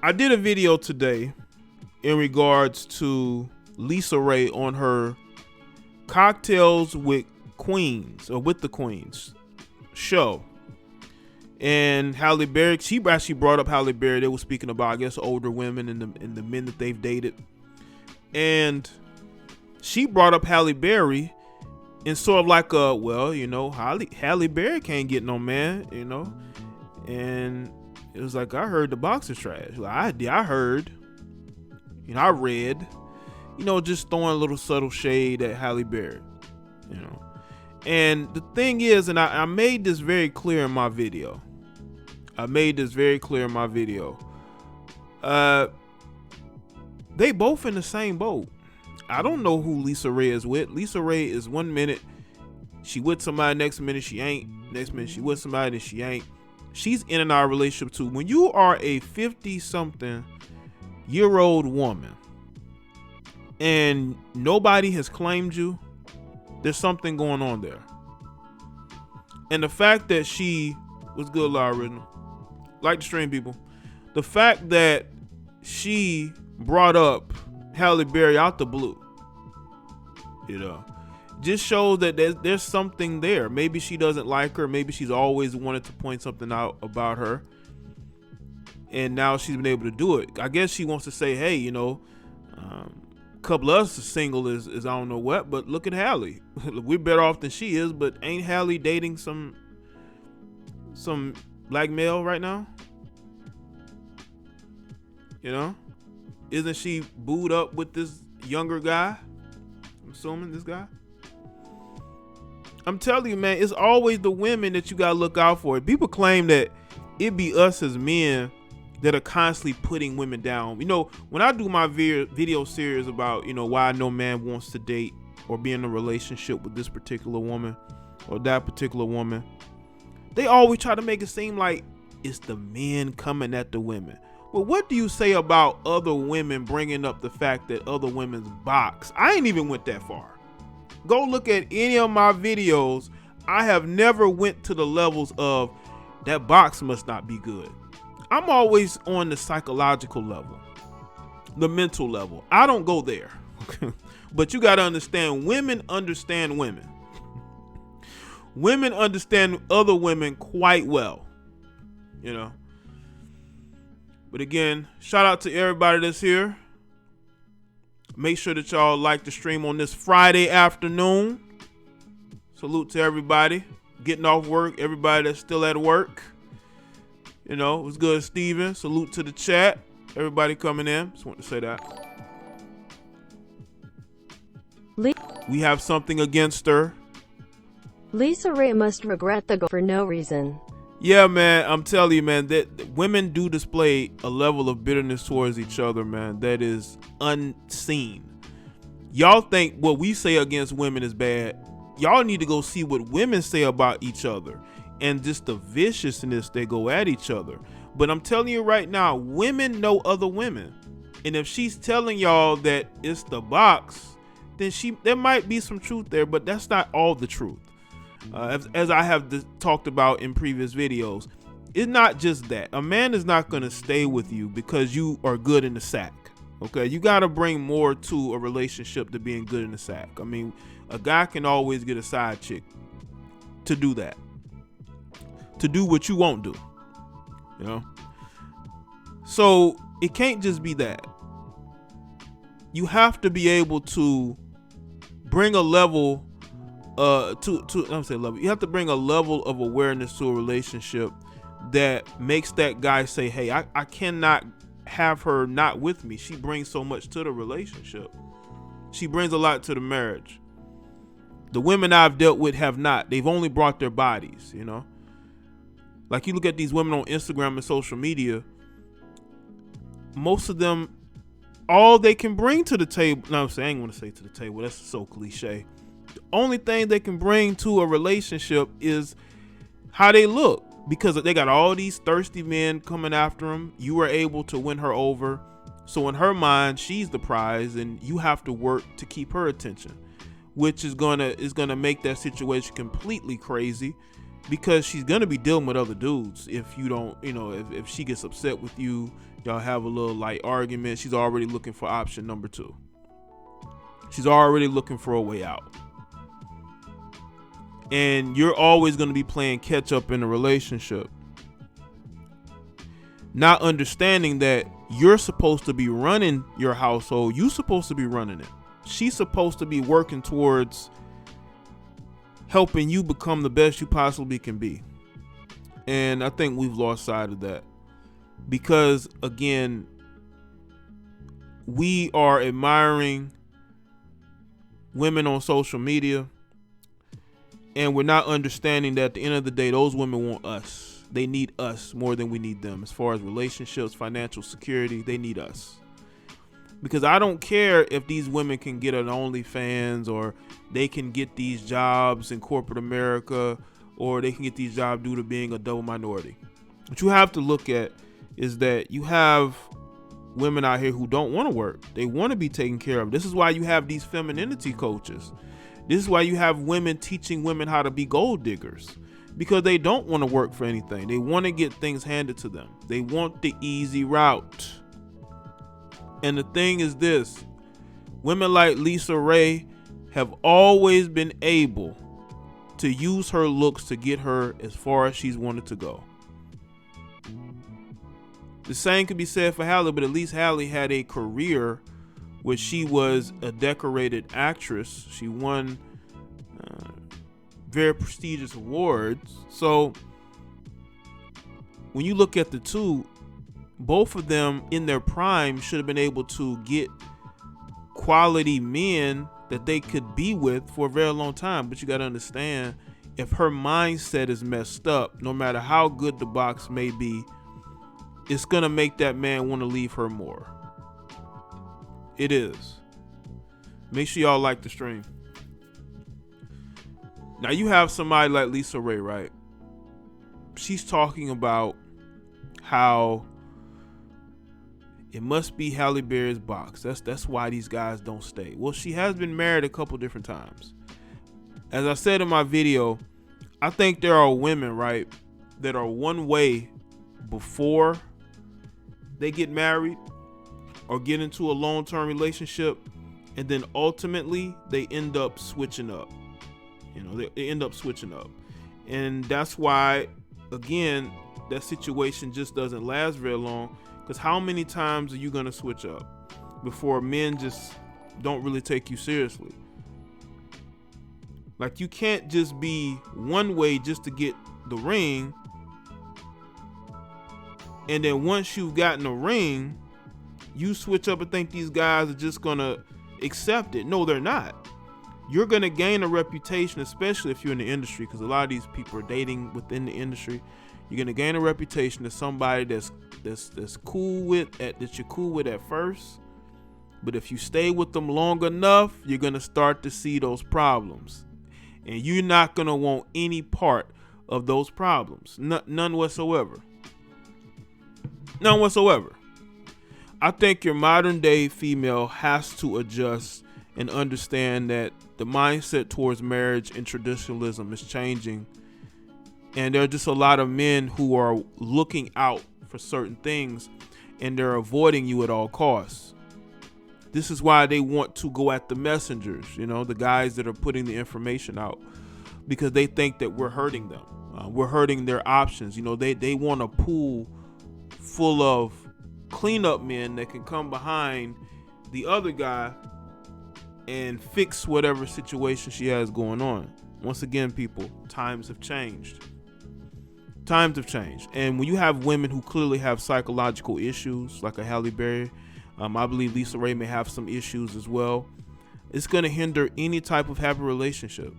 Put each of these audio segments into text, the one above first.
I did a video today in regards to LisaRaye on her Cocktails with Queens, or with the Queens show. And Halle Berry, she actually brought up Halle Berry. They were speaking about, I guess, older women and the men that they've dated. And she brought up Halle Berry in sort of like a, well, you know, Halle Berry can't get no man, you know. And it was like, I heard the box is trash. Like, I heard, you know, I read, you know, just throwing a little subtle shade at Halle Berry, you know. And the thing is, and I made this very clear in my video. They both in the same boat. I don't know who LisaRaye is with. LisaRaye is 1 minute she with somebody, next minute she ain't, next minute she with somebody, then she ain't. She's in and out of relationship too. When you are a 50-something-year-old woman and nobody has claimed you, there's something going on there. And the fact that she was good, Laura, like the stream people, the fact that she brought up Halle Berry out the blue, you know, just shows that there's something there. Maybe she doesn't like her. Maybe she's always wanted to point something out about her, and now she's been able to do it. I guess she wants to say, hey, you know, a couple of us are single is I don't know what, but look at Halle. We're better off than she is, but ain't Halle dating some black male right now? You know? Isn't she booed up with this younger guy? I'm assuming this guy. I'm telling you, man, it's always the women that you gotta look out for. People claim that it be us as men that are constantly putting women down. You know, when I do my video series about, you know, why no man wants to date or be in a relationship with this particular woman or that particular woman, they always try to make it seem like it's the men coming at the women. Well, what do you say about other women bringing up the fact that other women's box? I ain't even went that far. Go look at any of my videos. I have never went to the levels of that box must not be good. I'm always on the psychological level, the mental level. I don't go there. But you got to understand, women understand women. Women understand other women quite well, you know. But again, shout out to everybody that's here. Make sure that y'all like the stream on this Friday afternoon. Salute to everybody getting off work, everybody that's still at work. You know, it was good, Steven. Salute to the chat. Everybody coming in. Just want to say that. We have something against her. LisaRaye must regret the goal for no reason. Yeah, man, I'm telling you, man, that women do display a level of bitterness towards each other, man, that is unseen. Y'all think what we say against women is bad. Y'all need to go see what women say about each other and just the viciousness they go at each other. But I'm telling you right now, women know other women. And if she's telling y'all that it's the box, then there might be some truth there, but that's not all the truth. As I have talked about in previous videos, it's not just that. A man is not going to stay with you because you are good in the sack. Okay, you got to bring more to a relationship to being good in the sack. I mean, a guy can always get a side chick to do that, to do what you won't do, you know. So it can't just be that. You have to be able to bring a level you have to bring a level of awareness to a relationship that makes that guy say, hey, I cannot have her not with me. She brings so much to the relationship. She brings a lot to the marriage. The women I've dealt with have not. They've only brought their bodies, you know. Like, you look at these women on Instagram and social media, most of them, all they can bring to the table, no, I'm saying, I ain't want to say to the table, that's so cliche. The only thing they can bring to a relationship is how they look, because they got all these thirsty men coming after them. You were able to win her over. So in her mind, she's the prize, and you have to work to keep her attention, which is gonna make that situation completely crazy. because she's gonna be dealing with other dudes if you don't, if she gets upset with you, y'all have a little light argument, she's already looking for option number 2. She's already looking for a way out. And you're always going to be playing catch up in a relationship, not understanding that you're supposed to be running your household. You're supposed to be running it. She's supposed to be working towards helping you become the best you possibly can be. And I think we've lost sight of that because, again, we are admiring women on social media, and we're not understanding that at the end of the day, those women want us. They need us more than we need them. As far as relationships, financial security, they need us. Because I don't care if these women can get an OnlyFans, or they can get these jobs in corporate America, or they can get these jobs due to being a double minority. What you have to look at is that you have women out here who don't want to work. They want to be taken care of. This is why you have these femininity coaches. This is why you have women teaching women how to be gold diggers, because they don't want to work for anything. They want to get things handed to them. They want the easy route. And the thing is this, women like LisaRaye have always been able to use her looks to get her as far as she's wanted to go. The same could be said for Halle, but at least Halle had a career where she was a decorated actress. She won very prestigious awards. So when you look at the two, both of them in their prime should have been able to get quality men that they could be with for a very long time. But you got to understand, if her mindset is messed up, no matter how good the box may be, it's going to make that man want to leave her more. It is. Make sure y'all like the stream. Now you have somebody like LisaRaye, right? She's talking about how it must be Halle Berry's box. That's why these guys don't stay. Well, she has been married a couple different times. As I said in my video, I think there are women, right, that are one way before they get married or get into a long-term relationship, and then ultimately they end up switching up. They end up switching up. And that's why, again, that situation just doesn't last very long, because how many times are you going to switch up before men just don't really take you seriously? Like, you can't just be one way just to get the ring, and then once you've gotten a ring, you switch up and think these guys are just gonna accept it. No, they're not. You're gonna gain a reputation, especially if you're in the industry, because a lot of these people are dating within the industry. You're gonna gain a reputation as somebody that's cool with, that you're cool with at first. But if you stay with them long enough, you're gonna start to see those problems, and you're not gonna want any part of those problems. None whatsoever. None whatsoever. I think your modern day female has to adjust and understand that the mindset towards marriage and traditionalism is changing. And there are just a lot of men who are looking out for certain things, and they're avoiding you at all costs. This is why they want to go at the messengers, the guys that are putting the information out, because they think that we're hurting them. We're hurting their options. They want a pool full of cleanup men that can come behind the other guy and fix whatever situation she has going on. Once again, people, times have changed. Times have changed. And when you have women who clearly have psychological issues, like a Halle Berry, I believe LisaRaye may have some issues as well, it's going to hinder any type of happy relationship.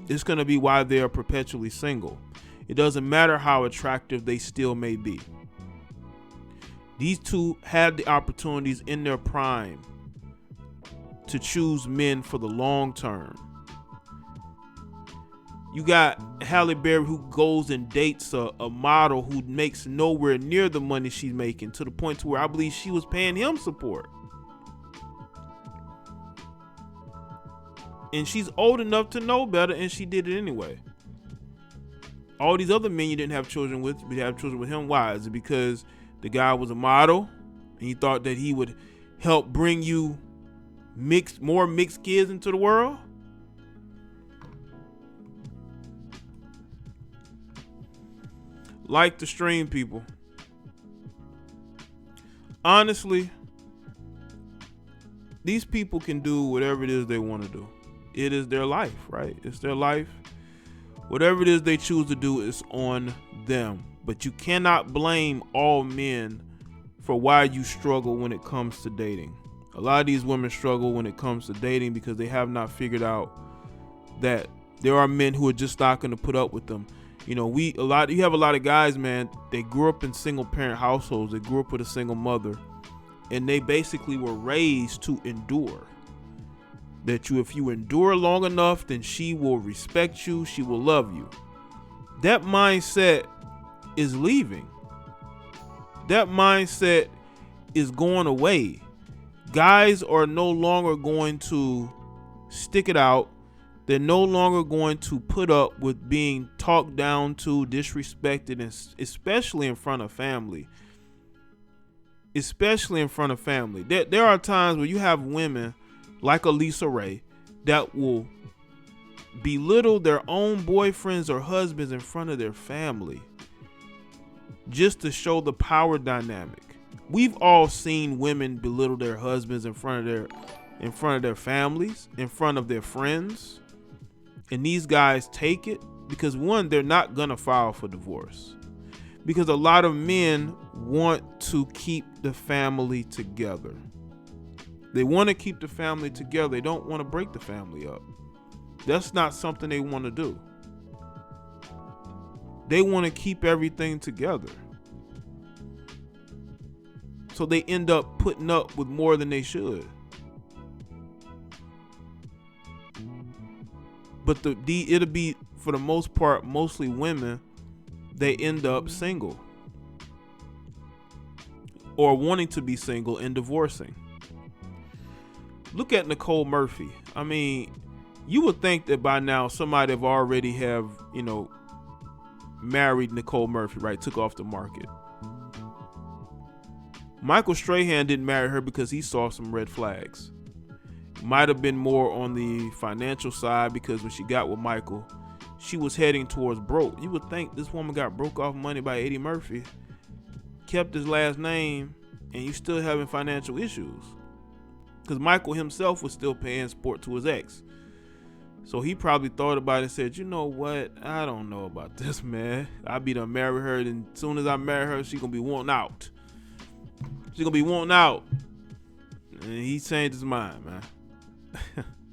It's going to be why they are perpetually single. It doesn't matter how attractive they still may be. These two had the opportunities in their prime to choose men for the long term. You got Halle Berry, who goes and dates a model who makes nowhere near the money she's making, to the point to where I believe she was paying him support. And she's old enough to know better, and she did it anyway. All these other men you didn't have children with, you have children with him. Why? Is it because the guy was a model and he thought that he would help bring you more mixed kids into the world? Like the stream, people. Honestly, these people can do whatever it is they want to do. It is their life, right? It's their life. Whatever it is they choose to do is on them. But you cannot blame all men for why you struggle when it comes to dating. A lot of these women struggle when it comes to dating because they have not figured out that there are men who are just not going to put up with them. You know, you have a lot of guys, man, they grew up in single parent households. They grew up with a single mother, and they basically were raised to endure. That if you endure long enough, then she will respect you, she will love you. That mindset is leaving. That mindset is going away. Guys are no longer going to stick it out. They're no longer going to put up with being talked down to, disrespected, and especially in front of family. Especially in front of family. There are times where you have women like a LisaRaye that will belittle their own boyfriends or husbands in front of their family just to show the power dynamic. We've all seen women belittle their husbands in front of their families, in front of their friends. And these guys take it because, one, they're not gonna file for divorce. Because a lot of men want to keep the family together. They want to keep the family together. They don't want to break the family up. That's not something they want to do. They want to keep everything together. So they end up putting up with more than they should. But it'll be, for the most part, mostly women, they end up single. Or wanting to be single and divorcing. Look at Nicole Murphy. I mean, you would think that by now somebody have already married Nicole Murphy, right? Took off the market. Michael Strahan didn't marry her because he saw some red flags. Might have been more on the financial side because when she got with Michael, she was heading towards broke. You would think this woman got broke off money by Eddie Murphy, kept his last name, and you still having financial issues. Because Michael himself was still paying support to his ex. So he probably thought about it and said, you know what? I don't know about this, man. I be done marry her, and as soon as I marry her, she gonna be wanting out. She gonna be wanting out. And he changed his mind, man.